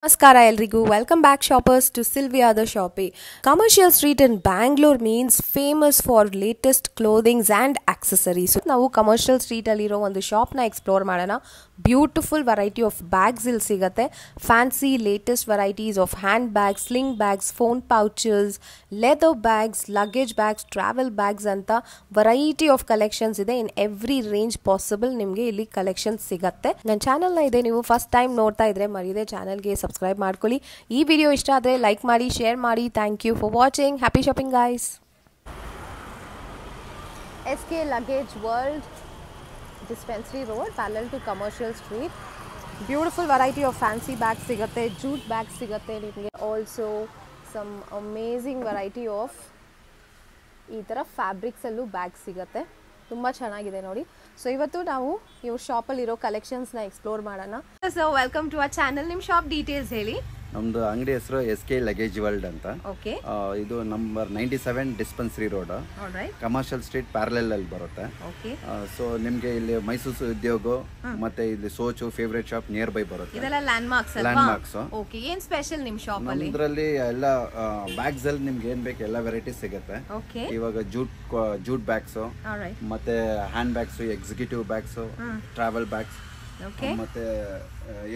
ನಮಸ್ಕಾರ ಎಲ್ರಿಗೂ welcome back shoppers to ಸಿಲ್ವಿಯಾದ ಶಾಪಿ. Commercial street in Bangalore means famous for latest clothings and accessories. ನಾವು ಕಮರ್ಷಿಯಲ್ ಸ್ಟ್ರೀಟಲ್ಲಿರೋ ಒಂದು ಶಾಪ್ನ ಎಕ್ಸ್ಪ್ಲೋರ್ ಮಾಡೋಣ. ಬ್ಯೂಟಿಫುಲ್ ವೆರೈಟಿ ಆಫ್ ಬ್ಯಾಗ್ಸ್ ಇಲ್ಲಿ ಸಿಗುತ್ತೆ. Fancy latest varieties of hand bags, sling bags, phone pouches, leather bags, luggage bags, travel bags ಅಂತ variety of collections ಇದೆ. In every range possible ನಿಮಗೆ ಇಲ್ಲಿ ಕಲೆಕ್ಷನ್ಸ್ ಸಿಗುತ್ತೆ. ನನ್ನ ಚಾನಲ್ನ ಇದೆ, ನೀವು ಫಸ್ಟ್ ಟೈಮ್ ನೋಡ್ತಾ ಇದ್ರೆ ಮರಿದೆ ಚಾನಲ್ಗೆ ಸಬ್ಸ್ಕ್ರೈಬ್ ಮಾಡ್ಕೊಳ್ಳಿ. ಈ ವಿಡಿಯೋ ಇಷ್ಟ ಆದರೆ ಲೈಕ್ ಮಾಡಿ, ಶೇರ್ ಮಾಡಿ. Thank you for watching. Happy shopping guys. SK Luggage World, Dispensary Road, parallel to Commercial Street. Beautiful variety of fancy bags ಸಿಗುತ್ತೆ, jute bags ಸಿಗುತ್ತೆ ನಿಮಗೆ. Also some amazing variety of ಈ ಥರ ಫ್ಯಾಬ್ರಿಕ್ಸಲ್ಲೂ bag ಸಿಗುತ್ತೆ. ತುಂಬ ಚೆನ್ನಾಗಿದೆ ನೋಡಿ. ಸೊ ಇವತ್ತು ನಾವು ಇವ್ರ ಶಾಪಲ್ಲಿರೋ ಕಲೆಕ್ಷನ್ಸ್ನ ಎಕ್ಸ್ಪ್ಲೋರ್ ಮಾಡೋಣ. So welcome to our channel. ನಿಮ್ಮ ಶಾಪ್ ಡೀಟೇಲ್ಸ್ ಹೇಳಿ. ನಮ್ದು ಅಂಗಡಿ ಹೆಸರು SK Luggage World ಅಂತ. ಓಕೆ. ಇದು number 97 dispensary road, commercial street parallel ಅಲ್ಲಿ ಬರುತ್ತೆ. ಓಕೆ. ಸೊ ನಿಮ್ಗೆ ಇಲ್ಲಿ ಮೈಸೂರು ಉದ್ಯೋಗ ಮತ್ತೆ ಇಲ್ಲಿ ಸೋಚು ಫೇವ್ರೇಟ್ ಶಾಪ್ ನಿಯರ್ ಬೈ ಬರುತ್ತೆ. ಇದೆಲ್ಲ ಲ್ಯಾಂಡ್ ಮಾರ್ಕ್ಸ್. ಓಕೆ. ಏನ್ ಸ್ಪೆಷಲ್ ನಿಮ್ಮ ಶಾಪ್ ಅಲ್ಲಿ? ಇದರಲ್ಲಿ ಎಲ್ಲ ಬ್ಯಾಗ್ಸ್ ಅಲ್ಲಿ ನಿಮ್ಗೆ ಏನ್ ಬೇಕು ಎಲ್ಲ ವೆರೈಟೀಸ್ ಸಿಗುತ್ತೆ. ಓಕೆ. ಇವಾಗ ಜೂಟ್ ಬ್ಯಾಗ್ಸ್ ಮತ್ತೆ hand bags, executive bags, travel bags, ಮತ್ತೆ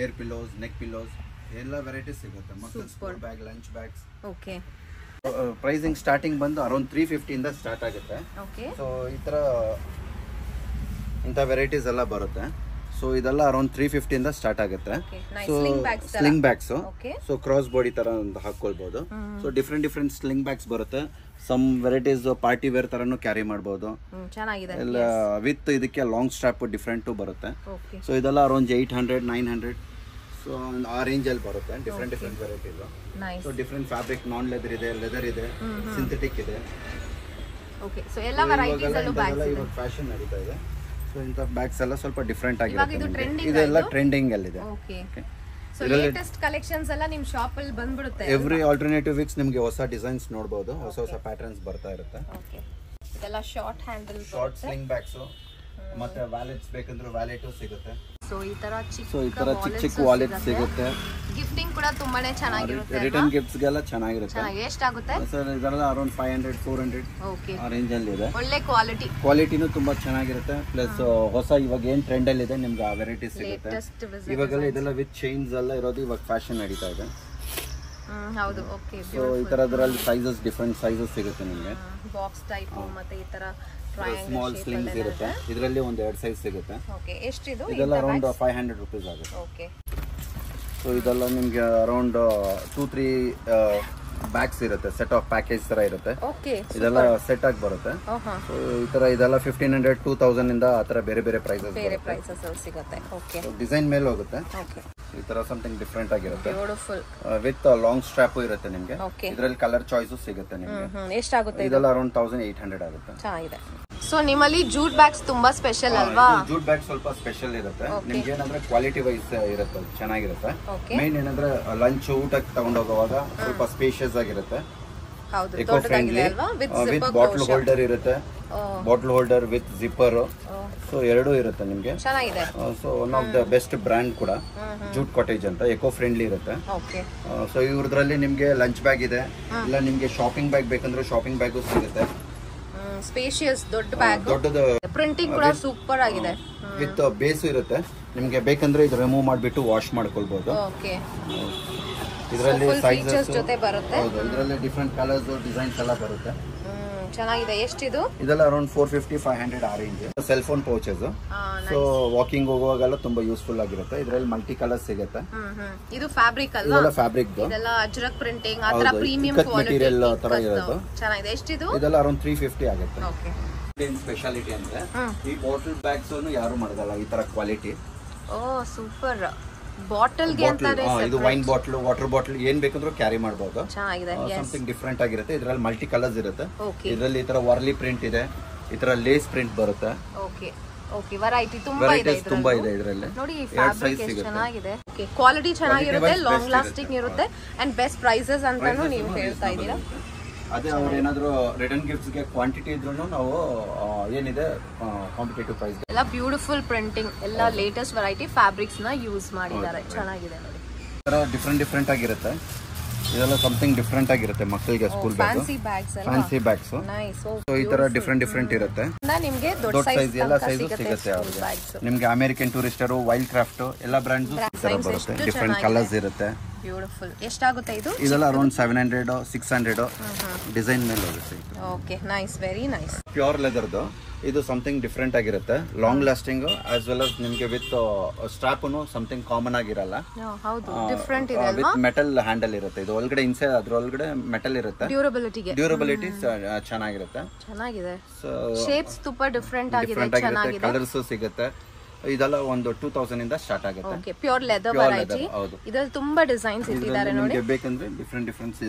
ಏರ್ ಪಿಲ್ಲೋಸ್, ನೆಕ್ ಪಿಲ್ಲೋಸ್ ಎಲ್ಲ ವೆರೈಟೀಸ್ ಸಿಗುತ್ತೆ. ಮಕ್ಕಳ school bag, lunch bags. Okay. Pricing starting ಬಂದು ಅರೌಂಡ್ 350 ಇಂದ ಸ್ಟಾರ್ಟ್ ಆಗುತ್ತೆ. ಓಕೆ. ಸೊ ಈ ತರ ಇಂಥ ವೆರೈಟೀಸ್ ಎಲ್ಲ ಬರುತ್ತೆ. ಸೊ ಇದೆಲ್ಲ ಅರೌಂಡ್ 350 ಇಂದ ಸ್ಟಾರ್ಟ್ ಆಗುತ್ತೆ. So sling bags, so cross body ತರ ಒಂದು ಹಾಕೊಳ್ಬಹುದು. ಸೊ ಡಿಫ್ರೆಂಟ್ ಸ್ಲಿಂಗ್ ಬ್ಯಾಗ್ಸ್ ಬರುತ್ತೆ. ಸಮ್ ವೆರೈಟೀಸ್ ಪಾರ್ಟಿ ವೇರ್ ತರನು ಕ್ಯಾರಿ ಮಾಡಬಹುದು. ಎಲ್ಲ ವಿತ್ ಇದಕ್ಕೆ ಲಾಂಗ್ ಸ್ಟ್ರಾಪ್ ಡಿಫ್ರೆಂಟ್ ಬರುತ್ತೆ. ಸೊ ಇದೆಲ್ಲ ಅರೌಂಡ್ 800, 900. ಸೊ ಆ ರೇಂಜ್ ಅಲ್ಲಿ ಬರುತ್ತೆ. Different varieties. So different fabric, non leather ಇದೆ, ಲೆದರ್ ಇದೆ, ಸಿಂಥೆಟಿಕ್ ಇದೆ. ಓಕೆ. ಸೊ ಎಲ್ಲ ವೆರೈಟೀಸ್ ಅಲ್ಲೂ ಬ್ಯಾಗ್ಸ್ ಇದೆ. ಇವಾಗ ಫ್ಯಾಷನ್ ನಡೀತಾ ಇದೆ. ಸೊ ಇಂತ ಬ್ಯಾಗ್ಸ್ ಎಲ್ಲ ಸ್ವಲ್ಪ ಡಿಫ್ರೆಂಟ್ ಆಗಿರುತ್ತೆ. ಇದೆಲ್ಲ ಟ್ರೆಂಡಿಂಗ್ ಅಲ್ಲಿ ಇದೆ. ಓಕೆ. ಸೊ ಲೇಟೆಸ್ಟ್ ಕಲೆಕ್ಷನ್ಸ್ ಎಲ್ಲ ನಿಮ್ಮ ಶಾಪ್ ಅಲ್ಲಿ ಬಂದ್ಬಿಡುತ್ತೆ. ಎವ್ರಿ ಆಲ್ಟರ್ನೇಟಿವ್ ವೀಕ್ಸ್ ನಿಮಗೆ ಹೊಸ ಡಿಸೈನ್ಸ್ ನೋಡಬಹುದು, ಹೊಸ ಪ್ಯಾಟರ್ನ್ಸ್ ಬರ್ತಾ ಇರುತ್ತೆ. ಓಕೆ. ಇದೆಲ್ಲ short handle, short sling bags, ಮತ್ತೆ ವ್ಯಾಲೆಟ್ಸ್ ಬೇಕಂದ್ರೆ ವ್ಯಾಲೆಟ್ ಸಿಗುತ್ತೆ. ಸೊ ಈ ತರ ಚಿಕ್ಕ ವಾಲೆಟ್ ಸಿಗುತ್ತೆ. ಗಿಫ್ಟಿಂಗ್ ಕೂಡ ತುಂಬಾನೇ ಚೆನ್ನಾಗಿರುತ್ತೆ. ರಿಟರ್ನ್ ಗಿಫ್ಟ್ಸ್ ಗೆಲ್ಲ ಚೆನ್ನಾಗಿರುತ್ತೆ. ಎಷ್ಟಾಗುತ್ತೆ ಸರ್? ಇದೆಲ್ಲ ಅರೌಂಡ್ 500, 400 ಆ ರೇಂಜ್ ಅಲ್ಲಿ ಇದೆ. ಒಳ್ಳೆ ಕ್ವಾಲಿಟಿನೂ ತುಂಬಾ ಚೆನ್ನಾಗಿರುತ್ತೆ. ಪ್ಲಸ್ ಹೊಸ ಇವಾಗ ಏನ್ ಟ್ರೆಂಡ್ ಅಲ್ಲಿ ಇದೆ ನಿಮ್ಗೆ ಆ ವೆರೈಟೀಸ್ ಸಿಗುತ್ತೆ. ಇವಾಗೆಲ್ಲ ಇದೆಲ್ಲ ವಿತ್ ಚೈನ್ಸ್ ಎಲ್ಲ ಇರೋದು ಇವಾಗ ಫ್ಯಾಷನ್ ನಡೀತಾ ಇದೆ. ಹೌದು. ಓಕೆ. ಸೊ ಈ ತರದ್ರಲ್ಲಿ ಸೈಜಸ್, ಡಿಫ್ರೆಂಟ್ ಸೈಜಸ್ ಸಿಗುತ್ತೆ ನಿಮಗೆ. ಬಾಕ್ಸ್ ಟೈಪ್ ಮತ್ತೆ ಈ ತರ ಸ್ಮಾಲ್ ಸ್ಲಿಂಗ್ಸ್ ಇರುತ್ತೆ. ಇದರಲ್ಲಿ ಒಂದು 2 ಸೈಜ್ ಸಿಗುತ್ತೆ. ಓಕೆ. ಎಷ್ಟಿದು? ಇದೆಲ್ಲ ಅರೌಂಡ್ 500 ರೂಪೀಸ್ ಆಗುತ್ತೆ. ಓಕೆ. ಸೊ ಇದೆಲ್ಲ ನಿಮಗೆ ಅರೌಂಡ್ 2-3 ಬ್ಯಾಗ್ಸ್ ಇರುತ್ತೆ. ಸೆಟ್ ಆಫ್ ಪ್ಯಾಕೇಜ್ ತರ ಇರುತ್ತೆ. ಓಕೆ. ಇದೆಲ್ಲ ಸೆಟ್ ಆಗಿ ಬರುತ್ತೆ. ಸೊ ಈ ತರ ಇದೆಲ್ಲ 1500, 2000 ಇಂದ ಆ ತರ ಬೇರೆ ಪ್ರೈಸಸ್ ಸಿಗುತ್ತೆ. ಓಕೆ. ಡಿಸೈನ್ ಮೇಲೆ ಹೋಗುತ್ತೆ. ಓಕೆ. ಈ ತರ ಸಮಥಿಂಗ್ ಡಿಫ್ರೆಂಟ್ ಆಗಿರುತ್ತೆ. ಬ್ಯೂಟಿಫುಲ್ ವಿತ್ ಲಾಂಗ್ ಸ್ಟ್ರಾಪ್ ಇರುತ್ತೆ ನಿಮಗೆ. ಇದರಲ್ಲಿ ಕಲರ್ ಚಾಯ್ಸು ಸಿಗುತ್ತೆ ನಿಮಗೆ. ಎಷ್ಟಾಗುತ್ತೆ? ಇದೆಲ್ಲ ಅರೌಂಡ್ 1800 ಆಗುತ್ತೆ. ಚೆನ್ನಾಗಿದೆ. ಸೊ ನಿಮ್ಮಲ್ಲಿ ಜೂಟ್ ಬ್ಯಾಗ್ಸ್ ತುಂಬಾ ಸ್ಪೆಷಲ್ ಅಲ್ವಾ? ಜೂಟ್ ಬ್ಯಾಗ್ ಸ್ವಲ್ಪ ಸ್ಪೆಷಲ್ ಇರುತ್ತೆ. ನಿಮ್ಗೆ ಏನಂದ್ರೆ ಕ್ವಾಲಿಟಿ ವೈಸ್ ಇರುತ್ತೆ, ಚೆನ್ನಾಗಿರುತ್ತೆ. ಮೇನ್ ಏನಂದ್ರೆ ಲಂಚ್ ಊಟಕ್ಕೆ ತಗೊಂಡೋಗುವಾಗ ಸ್ವಲ್ಪ ಸ್ಪೇಷಿಯಸ್ ಆಗಿರುತ್ತೆ. Eco friendly, with bottle holder ಇರುತ್ತೆ. Bottle holder with zipper. So ಎರಡೂ ಇರುತ್ತೆ ನಿಮ್ಗೆ. So one of the best brand ಕೂಡ ಜೂಟ್ ಕಾಟೇಜ್ ಅಂತ. ಎಕೋ ಫ್ರೆಂಡ್ಲಿ ಇರುತ್ತೆ. ಸೊ ಇವ್ರದ್ರಲ್ಲಿ ನಿಮ್ಗೆ ಲಂಚ್ ಬ್ಯಾಗ್ ಇದೆ, ಇಲ್ಲ ನಿಮ್ಗೆ ಶಾಪಿಂಗ್ ಬ್ಯಾಗ್ ಬೇಕಂದ್ರೆ ಶಾಪಿಂಗ್ ಬ್ಯಾಗು ಸಿಗುತ್ತೆ. ಸ್ಪೇಷಿಯಸ್ ದೊಡ್ಡ ಬ್ಯಾಗ್, ದೊಡ್ಡದು. ಪ್ರಿಂಟಿಂಗ್ ಕೂಡ ಸೂಪರ್ ಆಗಿದೆ. ವಿತ್ ಬೇಸು ಇರುತ್ತೆ. ನಿಮ್ಗೆ ಬೇಕಂದ್ರೆ ಇದು ರಿಮೂವ್ ಮಾಡಿಬಿಟ್ಟು ವಾಶ್ ಮಾಡ್ಕೊಳ್ಬಹುದು. ಓಕೆ. ಇದರಲ್ಲಿ ಸೈಜಸ್ ಜೊತೆ ಬರುತ್ತೆ. ಹೌದು. ಇದರಲ್ಲಿ ಡಿಫರೆಂಟ್ ಕಲರ್ಸ್, ಡಿಸೈನ್ಸ್ ಎಲ್ಲ ಬರುತ್ತೆ. ಚೆನ್ನಾಗಿದೆ. ಎಷ್ಟಿದು? ಇದೆಲ್ಲ ಅರೌಂಡ್ 450, 500 ಆ ರೇಂಜ್. Cell phone pouches. So walking ಹೋಗುವಾಗೆಲ್ಲ ತುಂಬಾ ಯೂಸ್ಫುಲ್ ಆಗಿರುತ್ತೆ. ಇದರಲ್ಲಿ ಮಲ್ಟಿ ಕಲರ್ ಸಿಗುತ್ತೆ. ಇದು ಫ್ಯಾಬ್ರಿಕ್ ಅಲ್ವಾ? ಇದೆಲ್ಲ ಫ್ಯಾಬ್ರಿಕ್. ಇದೆಲ್ಲ ಅಜ್ರಕ್ ಪ್ರಿಂಟಿಂಗ್, ಆ ತರ ಪ್ರೀಮಿಯಂ ಕ್ವಾಲಿಟಿ ಮೆಟೀರಿಯಲ್ ತರ ಇರೋದು. ಚೆನ್ನಾಗಿದೆ. ಎಷ್ಟಿದು? ಇದೆಲ್ಲ ಅರೌಂಡ್ 350 ಆಗುತ್ತೆ. ಓಕೆ. ಏನ್ ಸ್ಪೆಷಾಲಿಟಿ ಅಂದ್ರೆ ಈ ಬಾಟಲ್ ಬ್ಯಾಗ್ಸ್ ಯಾರು ಮಾಡೋದಲ್ಲ ಈ ತರ ಕ್ವಾಲಿಟಿ. ಓ ಸೂಪರ್. ಬಾಟಲ್ ಗೆ ಅಂತಾರೆ. ಇದು ವೈನ್ ಬಾಟಲ್, ವಾಟರ್ ಬಾಟಲ್ ಏನ್ ಬೇಕಂದ್ರೂ ಕ್ಯಾರಿ ಮಾಡಬಹುದು. ಚೆನ್ನಾಗಿದೆ. ಸಮಥಿಂಗ್ ಡಿಫರೆಂಟ್ ಆಗಿರುತ್ತೆ. ಇದರಲ್ಲಿ ಮಲ್ಟಿ ಕಲರ್ಸ್ ಇರುತ್ತೆ. ಇದರಲ್ಲಿ ಈ ತರ ವರ್ಲಿ ಪ್ರಿಂಟ್ ಇದೆ, ಈ ತರ ಲೇಸ್ ಪ್ರಿಂಟ್ ಬರುತ್ತೆ. ಓಕೆ. ಓಕೆ. ವೆರೈಟಿ ತುಂಬಾ ಇದೆ ಇದರಲ್ಲಿ. ನೋಡಿ ಈ ಫ್ಯಾಬ್ರಿಕ್ ಎಷ್ಟು ಚೆನ್ನಾಗಿದೆ. ಓಕೆ. ಕ್ವಾಲಿಟಿ ಚೆನ್ನಾಗಿರುತ್ತೆ, ಲಾಂಗ್ ಲಾಸ್ಟಿಂಗ್ ಇರುತ್ತೆ, ಅಂಡ್ ಬೆಸ್ಟ್ ಪ್ರೈಸಸ್ ಅಂತಾನು ನೀವು ಹೇಳ್ತಾ ಇದ್ದೀರಾ. ಅದೇ ಅವ್ರು ಏನಾದ್ರು ರಿಟರ್ನ್ ಗಿಫ್ಟ್ಸ್ ಗೆ ಕ್ವಾಂಟಿಟಿ ಇದ್ರೂ ನಾವು ಏನಿದೆ ಕಾಂಪಿಟೇಟಿವ್ ಪ್ರೈಸ್. ಎಲ್ಲ ಬ್ಯೂಟಿಫುಲ್ ಪ್ರಿಂಟಿಂಗ್, ಎಲ್ಲ ಲೇಟೆಸ್ಟ್ ವೆರೈಟಿ ಫ್ಯಾಬ್ರಿಕ್ಸ್ ನ ಯೂಸ್ ಮಾಡಿದ್ದಾರೆ. ಚೆನ್ನಾಗಿದೆ ನೋಡಿ. ಡಿಫ್ರೆಂಟ್ ಆಗಿರುತ್ತೆ. ಇದೆಲ್ಲ ಸಮಥಿಂಗ್ ಡಿಫ್ರೆಂಟ್ ಆಗಿರುತ್ತೆ ಮಕ್ಕಳಿಗೆ school bag, fancy bags. So ಈ ತರ ಡಿಫ್ರೆಂಟ್ ಇರುತ್ತೆ. ನಿಮಗೆ ದೊಡ್ಡ ಸೈಜ್ ಎಲ್ಲ ಸೈಜು ಸಿಗುತ್ತೆ ಅವ್ರಿಗೆ. ನಿಮ್ಗೆ ಅಮೆರಿಕನ್ ಟೂರಿಸ್ಟರ್, ವೈಲ್ಡ್ ಕ್ರಾಫ್ಟ್ ಎಲ್ಲ ಬ್ರಾಂಡ್ಸ್ ಬರುತ್ತೆ. ಡಿಫ್ರೆಂಟ್ ಕಲರ್ಸ್ ಇರುತ್ತೆ. ಬ್ಯೂಟಿಫುಲ್. ಎಷ್ಟಾಗುತ್ತೆ ಇದು? ಇದೆಲ್ಲ ಅರೌಂಡ್ 700 600 ಡಿಸೈನ್ ಮೇಲೆ ಹೋಗುತ್ತೆ. Okay, nice, very nice. Pure ಲೆದರ್ದು ಇದು ಸಮಥಿಂಗ್ ಡಿಫ್ರೆಂಟ್ ಆಗಿರುತ್ತೆ. Long lasting as well as ನಿಮಗೆ ವಿತ್ ಸ್ಟ್ರಾಪ್ನು ಸಮಥಿಂಗ್ ಕಾಮನ್ ಆಗಿರಲ್ಲ. ಹೌದು, ಡಿಫ್ರೆಂಟ್ ಇದೆ ಅಲ್ವಾ? ವಿತ್ ಮೆಟಲ್ ಹ್ಯಾಂಡಲ್ ಇರುತ್ತೆ. ಇದು ಒಳಗಡೆ ಇನ್ಸೈಡ್ ಅದ್ರೊಳಗಡೆ ಮೆಟಲ್ ಇರುತ್ತೆ. ಡ್ಯೂರಬಿಲಿಟಿ ಚೆನ್ನಾಗಿರುತ್ತೆ. ಚೆನ್ನಾಗಿದೆ. ಶೇಪ್ಸ್ ತುಂಬಾ ಡಿಫ್ರೆಂಟ್ ಆಗಿದೆ, ಚೆನ್ನಾಗಿದೆ. ಕಲರ್ಸ್ ಸಿಗುತ್ತೆ. ಇದೆಲ್ಲ ಒಂದು 2000 ಇಂದ ಸ್ಟಾರ್ಟ್ ಆಗುತ್ತೆ. Okay, pure leather variety. ಇದರಲ್ಲಿ ತುಂಬಾ ಡಿಸೈನ್ಸ್ ಇಟ್ಟಿದ್ದಾರೆ ನೋಡಿ. ನಿಮಗೆ ಬೇಕಂದ್ರೆ ಡಿಫ್ರೆಂಟ್ ಡಿಸೈನ್ಸ್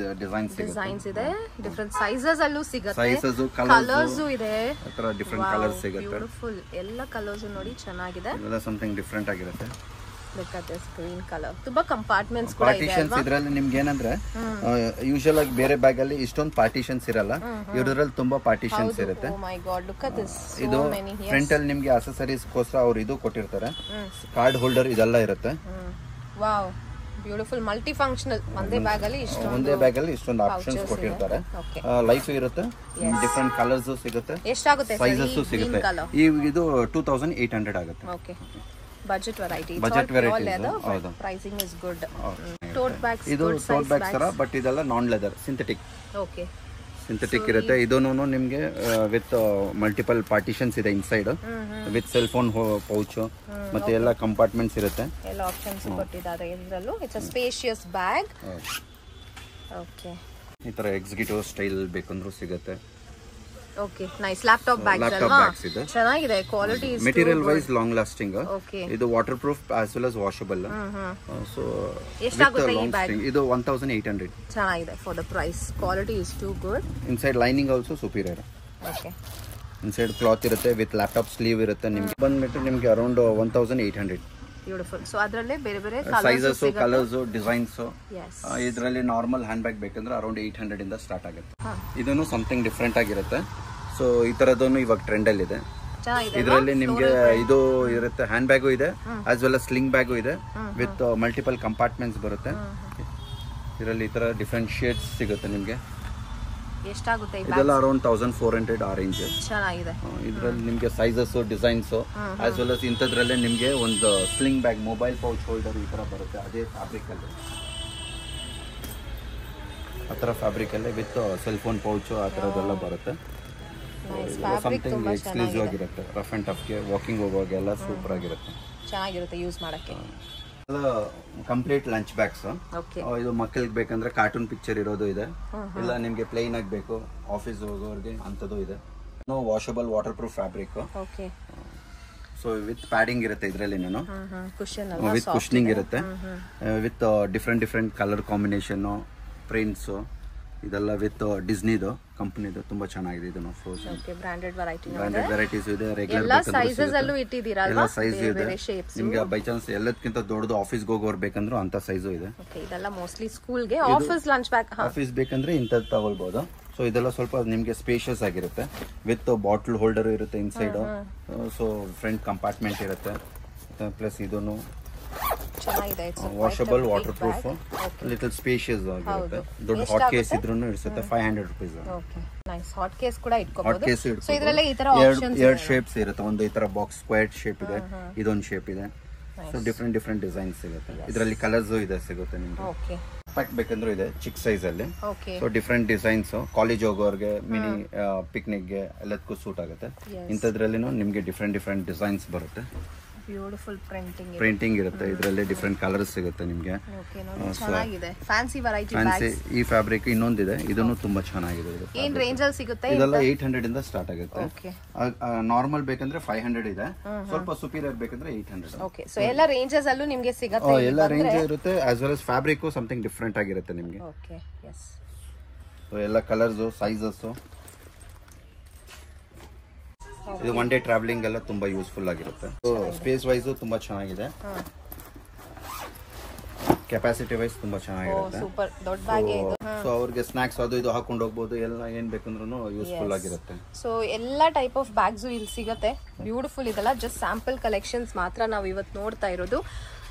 ಇದೆ. ಡಿಫ್ರೆಂಟ್ ಸೈಜಸ್ ಅಲ್ಲೂ ಸಿಗುತ್ತೆ. ಸೈಜಸ್, ಕಲರ್ಸ್ ಇದೆ. ಅತರ ಡಿಫ್ರೆಂಟ್ ಕಲರ್ಸ್ ಸಿಗುತ್ತೆ. ಬ್ಯೂಟಿಫುಲ್. ಎಲ್ಲ ಕಲರ್ಸ್ ನೋಡಿ ಚೆನ್ನಾಗಿದೆ. ಇದೆಲ್ಲ ಸಮಥಿಂಗ್ ಡಿಫ್ರೆಂಟ್ ಆಗಿರುತ್ತೆ. Look at this green color. ತುಂಬಾ ಕಂಪಾರ್ಟ್ಮೆಂಟ್ಸ್ ಕೂಡ ಇದೆ ಪಾರ್ಟಿಷನ್ಸ್ ಇದರಲ್ಲಿ ನಿಮ್ಗೆ ಏನಂದ್ರೆ ಯೂಶುವಲ್ ಆಗಿ ಬೇರೆ ಬ್ಯಾಗ್ ಅಲ್ಲಿ ಇಷ್ಟೊಂದು ಪಾರ್ಟಿಷನ್ಸ್ ಇರಲ್ಲ. ಇದರಲ್ಲಿ ತುಂಬಾ ಪಾರ್ಟಿಷನ್ಸ್ ಇರುತ್ತೆ. Oh my god, look at this. ಇದು ಫ್ರಂಟ್ ಅಲ್ಲಿ ನಿಮ್ಗೆ ಅಸೆಸರೀಸ್ ಗೋಸ್ಕರ ಅವರು ಇದು ಕೊಟ್ಟಿರ್ತಾರೆ. ಕಾರ್ಡ್ ಹೋಲ್ಡರ್ ಇದೆಲ್ಲ ಇರುತ್ತೆ. Wow, beautiful. Multi functional. ಒಂದೇ ಬ್ಯಾಗ್ ಅಲ್ಲಿ ಇಷ್ಟೊಂದು ಆಪ್ಷನ್ಸ್ ಕೊಟ್ಟಿರ್ತಾರೆ. ಲೈಫ್ ಇರುತ್ತೆ. ಡಿಫರೆಂಟ್ ಕಲರ್ಸ್ ಸಿಗುತ್ತೆ. ಎಷ್ಟಾಗುತ್ತೆ? ಸೈಜಸ್ ಸಿಗುತ್ತೆ. ಇದು 2800 ಆಗುತ್ತೆ. Okay, budget variety. ಹೌದು. Pricing is good. Tote bags. ಇದು ಟೋಟ್ ಬ್ಯಾಗ್ಸ್ ತರ, ಬಟ್ ಇದೆಲ್ಲ non leather, synthetic. Okay, synthetic ಇರುತ್ತೆ. ಇದೂನು ನಿಮ್ಗೆ ವಿತ್ ಮಲ್ಟಿಪಲ್ ಪಾರ್ಟಿಷನ್ಸ್ ಇದೆ inside, with cell phone pouch ಮತ್ತೆ ಎಲ್ಲ ಕಂಪಾರ್ಟ್ಮೆಂಟ್ಸ್ ಇರುತ್ತೆ. ಎಲ್ಲ ಆಪ್ಷನ್ಸ್ ಕೊಟ್ಟಿದ್ದಾರೆ ಇದರಲ್ಲೂ. It's a spacious bag. Okay, ಈ ತರ ಎಕ್ಸಿಕ್ಯೂಟಿವ್ ಸ್ಟೈಲ್ ಬೇಕಂದ್ರೂ ಸಿಗುತ್ತೆ. Okay, nice. ಲ್ಯಾಪ್ಟಾಪ್ ಬ್ಯಾಗ್ಸ್ ಅಲ್ವಾ? ಚೆನ್ನಾಗಿದೆ. Quality is material wise long lasting. Okay, ಇದು waterproof as well as washable. So ಎಷ್ಟಾಗುತ್ತೆ ಈ ಬ್ಯಾಗ್? ಇದು 1800. ಚೆನ್ನಾಗಿದೆ for the price. Quality is too good. Inside lining also superior. Okay, inside cloth ಇರುತ್ತೆ with laptop sleeve ಇರುತ್ತೆ. ನಿಮ್ಗೆ ಬಂದ್ಬಿಟ್ಟು ನಿಮ್ಗೆ ಅರೌಂಡ್ 1800. ಬ್ಯೂಟಿಫುಲ್. ಸೊ ಅದರಲ್ಲೇ ಬೇರೆ ಬೇರೆ ಸೈಜಸ್, ಕಲರ್ಸ್, ಡಿಸೈನ್ಸ್. ಇದರಲ್ಲಿ ನಾರ್ಮಲ್ ಹ್ಯಾಂಡ್ ಬ್ಯಾಗ್ ಬೇಕಂದ್ರೆ ಅರೌಂಡ್ 800 ಇಂದ ಸ್ಟಾರ್ಟ್ ಆಗುತ್ತೆ. ಇದನ್ನು ಸಮಥಿಂಗ್ ಡಿಫ್ರೆಂಟ್ ಆಗಿರುತ್ತೆ. ಸೊ ಈ ತರದನ್ನು ಇವಾಗ ಟ್ರೆಂಡ್ ಅಲ್ಲಿ ಇದೆ. ಇದರಲ್ಲಿ ನಿಮ್ಗೆ ಇದು ಇರುತ್ತೆ. ಹ್ಯಾಂಡ್ ಬ್ಯಾಗು ಇದೆ, as well as sling bag ಇದೆ ವಿತ್ ಮಲ್ಟಿಪಲ್ ಕಂಪಾರ್ಟ್ಮೆಂಟ್ಸ್ ಬರುತ್ತೆ. ಇದರಲ್ಲಿ ಈ ತರ ಡಿಫ್ರೆಂಟ್ ಶೇಡ್ಸ್ ಸಿಗುತ್ತೆ ನಿಮ್ಗೆ. ಎಷ್ಟಾಗುತ್ತೆ? ಇದೆಲ್ಲ ಅರೌಂಡ್ 1400 ಆ ರೇಂಜ್. ಚೆನ್ನಾಗಿದೆ. ಇದರಲ್ಲಿ ನಿಮ್ಗೆ sizes, designs as well as ಇಂಥದ್ರಲ್ಲೇ ನಿಮ್ಗೆ ಒಂದು sling bag, mobile pouch holder ಈ ತರ ಬರುತ್ತೆ. ಅದೇ ಫ್ಯಾಬ್ರಿಕ್ ಅಲ್ಲಿ, ಆ ತರ ಫ್ಯಾಬ್ರಿಕ್ ಅಲ್ಲೇ ವಿತ್ ಸೆಲ್ ಫೋನ್ ಪೌಚ್ ಆ ತರದೆಲ್ಲ ಬರುತ್ತೆ. ಸಮಥಿಂಗ್ ಎಕ್ಸ್ಕ್ಲೂಸಿವ್ ಆಗಿರುತ್ತೆ. ರಫ್ ಅಂಡ್ ಟಫ್ಗೆ, ವಾಕಿಂಗ್ ಹೋಗುವಾಗೆಲ್ಲ ಸೂಪರ್ ಆಗಿರುತ್ತೆ. ಚೆನ್ನಾಗಿರುತ್ತೆ ಯೂಸ್ ಮಾಡಕ್ಕೆ. Complete lunch bags. ಇದು ಮಕ್ಕಳಿಗೆ ಬೇಕಂದ್ರೆ ಕಾರ್ಟೂನ್ ಪಿಕ್ಚರ್ ಇರೋದು ಇದೆ, ಇಲ್ಲ ನಿಮ್ಗೆ ಪ್ಲೇನ್ ಆಗಿ ಬೇಕು ಆಫೀಸ್ ಹೋಗೋರಿಗೆ ಅಂತದ್ದು ಇದೆ. Washable water proof fabric. So with padding ಇರುತ್ತೆ ಇದರಲ್ಲಿ. ವಿತ್ ಕುಷನಿಂಗ್ ಇರುತ್ತೆ. With different colour combination, prints ಇದೆಲ್ಲ ವಿತ್ ಡಿಸ್ನಿದು ಕಂಪನಿದು. ತುಂಬಾ ಚೆನ್ನಾಗಿದೆ. ಇದು ಬ್ರಾಂಡೆಡ್ ವೆರೈಟೀಸ್ ಇದೆ. ರೆಗ್ಯುಲರ್ ಸೈಜ್ ಇದೆ. ನಿಮ್ಗೆ ಬೈ ಚಾನ್ಸ್ ಎಲ್ಲದಕ್ಕಿಂತ ದೊಡ್ಡದು ಆಫೀಸ್ಗೆ ಹೋಗೋರು ಬೇಕಂದ್ರೆ ಅಂತ ಸೈಜು ಇದೆ. ಇದೆಲ್ಲ ಮೋಸ್ಟ್ಲಿ ಸ್ಕೂಲ್ಗೆ, ಆಫೀಸ್ ಲಂಚ್ ಬ್ಯಾಗ್. ಆಫೀಸ್ ಬೇಕಂದ್ರೆ ಇಂಥದ್ದು ತಗೊಳ್ಬಹುದು. ಸೊ ಇದೆಲ್ಲ ಸ್ವಲ್ಪ ನಿಮ್ಗೆ ಸ್ಪೇಷಿಯಸ್ ಆಗಿರುತ್ತೆ. ವಿತ್ ಬಾಟಲ್ ಹೋಲ್ಡರ್ ಇರುತ್ತೆ ಇನ್ಸೈಡ್. ಸೊ ಫ್ರಂಟ್ ಕಂಪಾರ್ಟ್ಮೆಂಟ್ ಇರುತ್ತೆ. ಪ್ಲಸ್ ಇದನ್ನು ಚೆನ್ನಾಗಿದೆ. Washable, water proof, little spacious ಆಗಿರುತ್ತೆ. ದೊಡ್ಡ ಹಾಟ್ ಕೇಸ್ ಇದ್ರೂ ಇರುತ್ತೆ. 500 ರೂಪೀಸ್. ನೈಸ್. ಹಾಟ್ ಕೇಸ್ ಕೂಡ ಇಟ್ಕೋಬಹುದು. ಹಾಟ್ ಕೇಸ್ ಸೊ ಇದರಲ್ಲಿ ಈ ತರ ಆಪ್ಷನ್ಸ್ ಎರಡು ಶೇಪ್ಸ್ ಇರುತ್ತೆ. ಒಂದು ಈ ತರ ಬಾಕ್ಸ್ ಸ್ಕ್ವೇರ್ ಶೇಪ್ ಇದೆ, ಇದೊಂದು ಶೇಪ್ ಇದೆ. ಸೊ ಡಿಫ್ರೆಂಟ್ ಡಿಸೈನ್ಸ್ ಸಿಗುತ್ತೆ. ಇದರಲ್ಲಿ ಕಲರ್ಸ್ ಇದೆ ಸಿಗುತ್ತೆ ನಿಮ್ಗೆ. ಓಕೆ, ಪ್ಯಾಕ್ ಬೇಕಂದ್ರೂ ಇದೆ ಚಿಕ್ಕ ಸೈಜ್ ಅಲ್ಲಿ. ಸೊ ಡಿಫ್ರೆಂಟ್ ಡಿಸೈನ್ಸ್ ಕಾಲೇಜ್ ಹೋಗೋರ್ಗೆ, ಮಿನಿ ಪಿಕ್ನಿಕ್ಗೆ ಎಲ್ಲದಕ್ಕೂ ಸೂಟ್ ಆಗುತ್ತೆ. ಇಂಥದ್ರಲ್ಲಿ ನಿಮ್ಗೆ ಡಿಫ್ರೆಂಟ್ ಡಿಸೈನ್ಸ್ ಬರುತ್ತೆ. ಬ್ಯೂಟಿಫುಲ್ ಪ್ರಿಂಟಿಂಗ್ ಇರುತ್ತೆ. ಇದರಲ್ಲಿ ಡಿಫ್ರೆಂಟ್ ಕಲರ್ಸ್ ಸಿಗುತ್ತೆ ನಿಮ್ಗೆ. ಚೆನ್ನಾಗಿದೆ. Fancy variety bags. ಈ ಫ್ಯಾಬ್ರಿಕ್ ಇನ್ನೊಂದಿದೆ, ಇದನ್ನು ತುಂಬಾ ಚೆನ್ನಾಗಿದೆ. ಏನ್ ರೇಂಜ್ ಅಲ್ಲಿ ಸಿಗುತ್ತೆ? ಇದೆಲ್ಲ 800 ಇಂದ ಸ್ಟಾರ್ಟ್ ಆಗುತ್ತೆ. ನಾರ್ಮಲ್ ಬೇಕಂದ್ರೆ 500 ಇದೆ. ಸ್ವಲ್ಪ ಸುಪೀರಿಯರ್ ಬೇಕಂದ್ರೆ 800. ಓಕೆ, ಸೊ ಎಲ್ಲ ರೇಂಜಸ್ ಅಲ್ಲೂ ನಿಮಗೆ ಸಿಗುತ್ತೆ. ಎಲ್ಲ ರೇಂಜ್ ಇರುತ್ತೆ. As well as fabric something different ಆಗಿರುತ್ತೆ ನಿಮ್ಗೆ. Okay, yes. ಸೊ ಎಲ್ಲ ಕಲರ್ಸ್, ಸೈಜಸ್. ಇದು ಒನ್ ಡೇ ಟ್ರಾವೆಲಿಂಗ್ ಎಲ್ಲ ತುಂಬಾ ಯೂಸ್ಫುಲ್ ಆಗಿರುತ್ತೆ. ಸ್ಪೇಸ್ ವೈಸ್ ತುಂಬಾ ಚೆನ್ನಾಗಿದೆ. ಕೆಪಾಸಿಟಿ ವೈಸ್ ತುಂಬಾ ಚೆನ್ನಾಗಿರುತ್ತೆ. ಸೂಪರ್ ದೊಡ್ಡ ಬ್ಯಾಗ್ ಇದು. ಸೊ ಅವ್ರಿಗೆ ಸ್ನಾಕ್ಸ್ ಅದು ಇದು ಹಾಕೊಂಡು ಹೋಗಬಹುದು. ಎಲ್ಲ ಏನ್ ಬೇಕಂದ್ರೂ ಯೂಸ್ಫುಲ್ ಆಗಿರುತ್ತೆ. ಸೊ ಎಲ್ಲಾ ಟೈಪ್ ಆಫ್ ಬ್ಯಾಗ್ಸ್ ಇಲ್ಲಿ ಸಿಗುತ್ತೆ. ಬ್ಯೂಟಿಫುಲ್ ಇದೆಲ್ಲ ಜಸ್ಟ್ ಸ್ಯಾಂಪಲ್ ಕಲೆಕ್ಷನ್ಸ್ ಮಾತ್ರ ನಾವು ಇವತ್ತು ನೋಡ್ತಾ ಇರೋದು.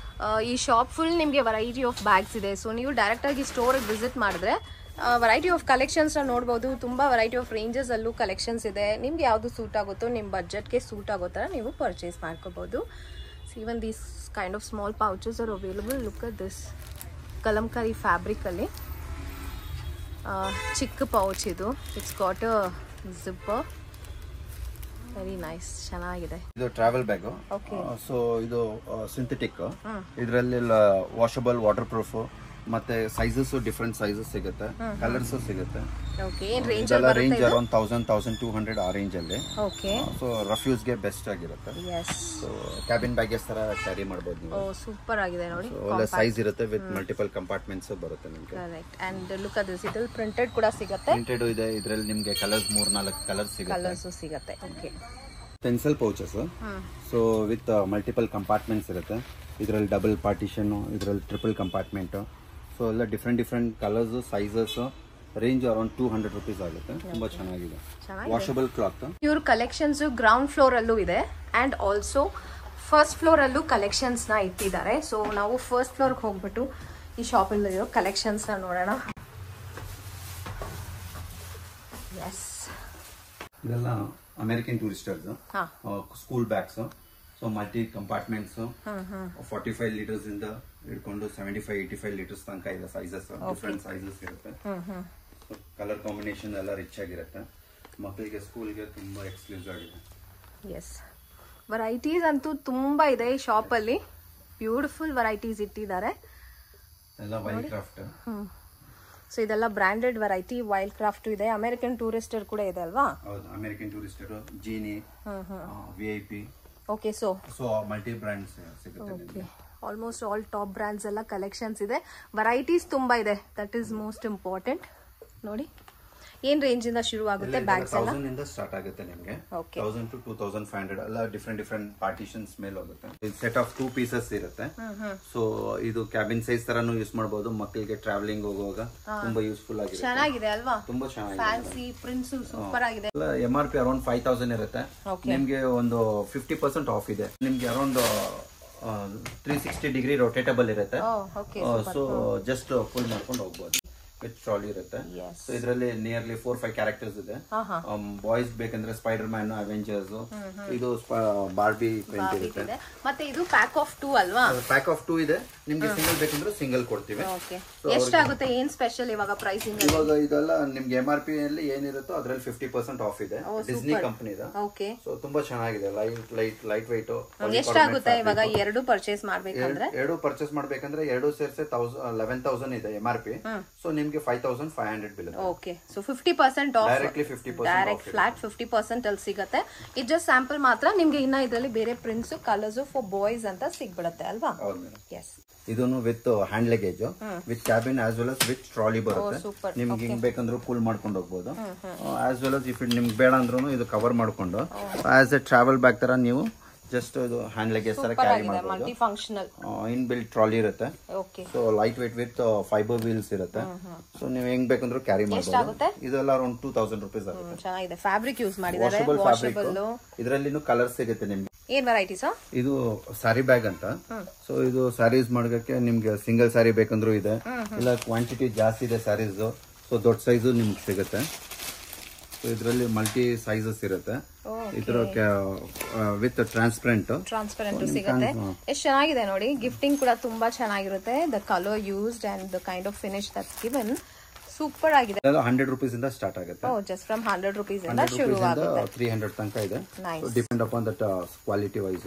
ಈ ಶಾಪ್ ಫುಲ್ ನಿಮಗೆ ವೆರೈಟಿ ಆಫ್ ಬ್ಯಾಗ್ಸ್ ಇದೆ. ಸೊ ನೀವು ಡೈರೆಕ್ಟಾಗಿ ಸ್ಟೋರಿಗೆ ವಿಸಿಟ್ ಮಾಡಿದ್ರೆ ವೆರೈಟಿ ಆಫ್ ಕಲೆಕ್ಷನ್ಸ್ನ ನೋಡ್ಬೋದು. ತುಂಬ ವೆರೈಟಿ ಆಫ್ ರೇಂಜಸಲ್ಲೂ ಕಲೆಕ್ಷನ್ಸ್ ಇದೆ. ನಿಮ್ಗೆ ಯಾವುದು ಸೂಟ್ ಆಗುತ್ತೋ, ನಿಮ್ಮ ಬಜೆಟ್ಗೆ ಸೂಟ್ ಆಗೋ ಥರ ನೀವು ಪರ್ಚೇಸ್ ಮಾಡ್ಕೋಬೋದು. So even these kind of small pouches are available. Look at this kalamkari ಫ್ಯಾಬ್ರಿಕಲ್ಲಿ ಚಿಕ್ಕ ಪೌಚ್ ಇದು. It's got a zipper. Very nice, ಚೆನ್ನಾಗಿದೆ. ಇದು ಟ್ರಾವೆಲ್ ಬ್ಯಾಗ್. ಸೊ ಇದು ಸಿಂಥೆಟಿಕ್. ಇದರಲ್ಲಿ ವಾಷಬಲ್, ವಾಟರ್ ಪ್ರೂಫ್, ಮತ್ತೆ ಸೈಜಸ್ ಡಿಫ್ರೆಂಟ್ ಸೈಜಸ್ ಸಿಗುತ್ತೆ, ಕಲರ್ಸ್ ಸಿಗುತ್ತೆ. ರೇಂಜ್ ಅರೌಂಡ್ 1000-1200 ಆ ರೇಂಜ್ ಅಲ್ಲಿ. ಸೊ ರಫ್ಯೂಸ್ ಗೆ ಬೆಸ್ಟ್ ಆಗಿರುತ್ತೆ. ಸೊ ಕ್ಯಾಬಿನ್ ಬ್ಯಾಗೇಜ್ ತರ ಕ್ಯಾರಿ ಮಾಡಬಹುದು ನೀವು. ಸೂಪರ್ ಆಗಿದೆ ನೋಡಿ. ಒಳ್ಳೆ ಸೈಜ್ ಇರುತ್ತೆ ವಿತ್ ಮಲ್ಟಿಪಲ್ ಕಂಪಾರ್ಟ್ಮೆಂಟ್ಸ್ ಬರುತ್ತೆ ನಿಮಗೆ. Correct. And look at this, ಇದ್ರಲ್ಲಿ ಪ್ರಿಂಟೆಡ್ ಕೂಡ ಸಿಗುತ್ತೆ. ಪ್ರಿಂಟೆಡ್ ಇದೆ. ಇದರಲ್ಲಿ ನಿಮಗೆ ಕಲರ್ಸ್ 3-4 ಕಲರ್ಸ್ ಸಿಗುತ್ತೆ. Okay. Pencil pouches. So with multiple compartments ಇರುತ್ತೆ. ಇದರಲ್ಲಿ ಡಬಲ್ ಪಾರ್ಟಿಷನ್, ಇದರಲ್ಲಿ ಟ್ರಿಪಲ್ ಕಂಪಾರ್ಟ್ಮೆಂಟ್. ಸೊ ಎಲ್ಲ different colours, sizes. Range around 200 rupees ಆಗುತ್ತೆ. ತುಂಬಾ ಚೆನ್ನಾಗಿದೆ. Washable cloth. ಇವ್ರ ಕಲೆಕ್ಷನ್ಸ್ ಗ್ರೌಂಡ್ ಫ್ಲೋರ್ ಅಲ್ಲೂ ಇದೆ ಅಂಡ್ ಆಲ್ಸೋ ಫಸ್ಟ್ ಫ್ಲೋರ್ ಅಲ್ಲೂ ಕಲೆಕ್ಷನ್ಸ್ ನ ಇಟ್ಟಿದ್ದಾರೆ. ಸೊ ನಾವು ಫಸ್ಟ್ ಫ್ಲೋರ್ಗೆ ಹೋಗ್ಬಿಟ್ಟು ಈ ಶಾಪ್ ಅಲ್ಲಿ ಇರೋ ಕಲೆಕ್ಷನ್ಸ್ ನ ನೋಡೋಣ. ಎಸ್, ಇದೆಲ್ಲ American Touristers school bags. So multi compartments 45 litres ಇಂದ ಹಿಡ್ಕೊಂಡು 75-85 ಲೀಟರ್ಸ್ ತನಕ ಇದೆ. ಸೈಜಸ್ ಡಿಫ್ರೆಂಟ್ ಸೈಜಸ್ ಇರುತ್ತೆ. ಕಲರ್ ಕಾಂಬಿನೇಷನ್ ಎಲ್ಲ ರಿಚ್ ಆಗಿರುತ್ತೆ. ಮಕ್ಕಳಿಗೆ ಸ್ಕೂಲ್ಗೆ ತುಂಬಾ ಎಕ್ಸ್ಕ್ಲೂಸಿವ್ ಆಗಿದೆ. ಎಸ್, ವೆರೈಟೀಸ್ ಅಂತೂ ತುಂಬಾ ಇದೆ ಈ ಶಾಪ್ ಅಲ್ಲಿ. ಬ್ಯೂಟಿಫುಲ್ ವೆರೈಟೀಸ್ ಇಟ್ಟಿದ್ದಾರೆ. ಎಲ್ಲ ವೈಲ್ಡ್ ಕ್ರಾಫ್ಟ್. ಸೊ ಇದೆಲ್ಲ ಬ್ರಾಂಡೆಡ್ ವೆರೈಟಿ. ವೈಲ್ಡ್ ಕ್ರಾಫ್ಟ್ ಇದೆ. ಅಮೆರಿಕನ್ ಟೂರಿಸ್ಟರ್ ಕೂಡ ಇದೆ ಅಲ್ವಾ? ಹೌದು, American Tourister, Genie, VIP. Okay. So multi brands ಸಿಗುತ್ತೆ. ಆಲ್ಮೋಸ್ಟ್ ಆಲ್ ಟಾಪ್ ಬ್ರಾಂಡ್ಸ್ ಎಲ್ಲ ಕಲೆಕ್ಷನ್ಸ್ ಇದೆ. ವೆರೈಟೀಸ್ ತುಂಬಾ ಇದೆ. That is most important. ನೋಡಿ ಏನ್ ರೇಂಜ್ ಇಂದ ಶುರು ಆಗುತ್ತೆ ಬ್ಯಾಗ್ಸ್ ಎಲ್ಲ? 1000 ಇಂದ ಸ್ಟಾರ್ಟ್ ಆಗುತ್ತೆ ನಿಮಗೆ. 1000 to 2500 ಎಲ್ಲ ಡಿಫ್ರೆಂಟ್ ಪಾರ್ಟಿಷನ್ಸ್ ಮೇಲೆ ಹೋಗುತ್ತೆ. ಇದು ಸೆಟ್ ಆಫ್ 2 ಪೀಸಸ್ ಇರುತ್ತೆ. ಸೊ ಇದು ಕ್ಯಾಬಿನ್ ಸೈಜ್ ತರಾನು ಯೂಸ್ ಮಾಡಬಹುದು. ಮಕ್ಕಳಿಗೆ ಟ್ರಾವೆಲಿಂಗ್ ಹೋಗುವಾಗ ತುಂಬಾ ಯೂಸ್ಫುಲ್ ಆಗಿದೆ. ಚೆನ್ನಾಗಿದೆ ಅಲ್ವಾ? ತುಂಬಾ ಚೆನ್ನಾಗಿದೆ. ಫ್ಯಾನ್ಸಿ ಪ್ರಿಂಟ್ಸ್ ಸೂಪರ್ ಆಗಿದೆ. MRP ಅರೌಂಡ್ 5000 ಇರುತ್ತೆ. ನಿಮ್ಗೆ ಒಂದು 50% ಆಫ್ ಇದೆ. ನಿಮ್ಗೆ ಅರೌಂಡ್ 360 ಡಿಗ್ರಿ ರೊಟೇಟಬಲ್ ಇರುತ್ತೆ. ಸೊ ಜಸ್ಟ್ ಫುಲ್ ಮಾಡ್ಕೊಂಡು ಹೋಗ್ಬೋದು. ವಿತ್ ಟ್ರಾಲಿ ಇರುತ್ತೆ. ಸೊ ಇದರಲ್ಲಿ ನಿಯರ್ಲಿ 4-5 ಕ್ಯಾರೆಕ್ಟರ್ಸ್ ಇದೆ. ಬಾಯ್ಸ್ ಬೇಕಂದ್ರೆ ಸ್ಪೈಡರ್ ಮ್ಯಾನ್, ಅವೆಂಜರ್ಸ್. ಇದು ಬಾರ್ಬಿ ಪ್ರಿಂಟ್ ಇರುತ್ತೆ. ಮತ್ತೆ ಇದು ಪ್ಯಾಕ್ ಆಫ್ 2 ಅಲ್ವಾ? ಪ್ಯಾಕ್ ಆಫ್ 2 ಇದೆ. ನಿಮ್ಗೆ ಸಿಂಗಲ್ ಬೇಕಂದ್ರೆ ಸಿಂಗಲ್ ಕೊಡ್ತೀವಿ. ಎಷ್ಟಾಗುತ್ತೆ? ಏನ್ ಸ್ಪೆಷಲ್ ಇವಾಗ ಪ್ರೈಸಿಂಗ್? ಇವಾಗ ಇದೆಲ್ಲ ನಿಮ್ಗೆ MRP ಅಲ್ಲಿ ಏನಿರುತ್ತೋ ಅದ್ರಲ್ಲಿ 50% ಆಫ್ ಇದೆ. ಡಿಸ್ನಿ ಕಂಪನಿ ಇದೆ. ಸೊ ತುಂಬಾ ಚೆನ್ನಾಗಿದೆ. Light white. ಎಷ್ಟಾಗುತ್ತೆ ಇವಾಗ ಎರಡು ಪರ್ಚೇಸ್ ಮಾಡ್ಬೇಕಂದ್ರೆ? ಎರಡು ಪರ್ಚೇಸ್ ಮಾಡ್ಬೇಕಂದ್ರೆ ಎರಡು ಸೇರ್ಸಿ 11,000 ಇದೆ MRP. ಸೊ ನಿಮ್ಗೆ 5,500 bill. Okay. So 50% of. Directly 50% direct flat 50% ಅಲ್ಲಿ ಸಿಗುತ್ತೆ. ಇದು ಜಸ್ಟ್ ಸ್ಯಾಂಪಲ್ ಮಾತ್ರ. ನಿಮ್ಗೆ ಇನ್ನ ಇದರಲ್ಲಿ ಬೇರೆ ಪ್ರಿಂಟ್ಸ್, ಕಲರ್ಸ್ ಫಾರ್ ಬಾಯ್ಸ್ ಅಂತ ಸಿಗ್ಬಿಡುತ್ತೆ ಅಲ್ವಾ? ಹೌದು ಮೇಡಮ್. ಎಸ್. ಇದನ್ನು with hand luggage, with cabin as well as with trolley ಬರುತ್ತೆ. ನಿಮ್ಗೆ ಹಿಂಗ್ ಬೇಕಂದ್ರೂ ಪುಲ್ ಮಾಡ್ಕೊಂಡು ಹೋಗ್ಬೋದು. ಆಸ್ ವೆಲ್ as ಇಫ್ ನಿಮ್ಗೆ ಬೇಡ ಅಂದ್ರೂ ಇದು ಕವರ್ ಮಾಡ್ಕೊಂಡು ಆಸ್ ಎ ಟ್ರಾವೆಲ್ ಬ್ಯಾಗ್ ತರ ನೀವು ಜಸ್ಟ್ ಇದು ಹ್ಯಾಂಡ್ ಲಗೇಜ್ ತರ ಕ್ಯಾರಿ ಮಾಡಬಹುದು. Multi functional in built trolley ಇರುತ್ತೆ. Okay. So light weight with fibre wheels ಇರುತ್ತೆ. ಸೊ ನೀವು ಹೆಂಗ್ ಬೇಕಂದ್ರೂ ಕ್ಯಾರಿ ಮಾಡಬಹುದು. ಇದೆಲ್ಲ ಅರೌಂಡ್ 2000 ರೂಪೀಸ್ ಆಗುತ್ತೆ. ಚೆನ್ನಾಗಿದೆ. ಫ್ಯಾಬ್ರಿಕ್ ಯೂಸ್ ಮಾಡಿದ್ದಾರೆ. Washable fabric. ಇದರಲ್ಲಿನೂ ಕಲರ್ ಸಿಗುತ್ತೆ ನಿಮ್ಗೆ. ಏನ್ ವೆರೈಟೀಸ್? ಇದು ಸ್ಯಾರಿ ಬ್ಯಾಗ್ ಅಂತ. ಸೊ ಇದು ಸ್ಯಾರೀಸ್ ಮಾಡೋಕೆ ನಿಮ್ಗೆ ಸಿಂಗಲ್ ಸ್ಯಾರಿ ಬೇಕಂದ್ರೂ ಇದೆ. ಇಲ್ಲ ಕ್ವಾಂಟಿಟಿ ಜಾಸ್ತಿ ಇದೆ ಸ್ಯಾರೀಸ್, ಸೊ ದೊಡ್ಡ ಸೈಜ್ ನಿಮ್ಗೆ ಸಿಗುತ್ತೆ. ಸೊ ಇದರಲ್ಲಿ ಮಲ್ಟಿ ಸೈಜಸ್ ಇರುತ್ತೆ. ಇದರ ವಿತ್ ಟ್ರಾನ್ಸ್ಪರೆಂಟ್ ಸಿಗುತ್ತೆ. ಎಷ್ಟು ಚೆನ್ನಾಗಿದೆ ನೋಡಿ. ಗಿಫ್ಟಿಂಗ್ ಕೂಡ ತುಂಬಾ ಚೆನ್ನಾಗಿರುತ್ತೆ. The colour used and the kind of finish that's given super ಆಗಿದೆ. 100 ರೂಪೀಸ್ ಇಂದ ಸ್ಟಾರ್ಟ್ ಆಗುತ್ತೆ. ಜಸ್ಟ್ ಫ್ರಮ್ 100 ರೂಪೀಸ್ ಇಂದ ಶುರು ಆಗುತ್ತೆ. 300 ತನಕ ಇದೆ. Depend upon that quality wise.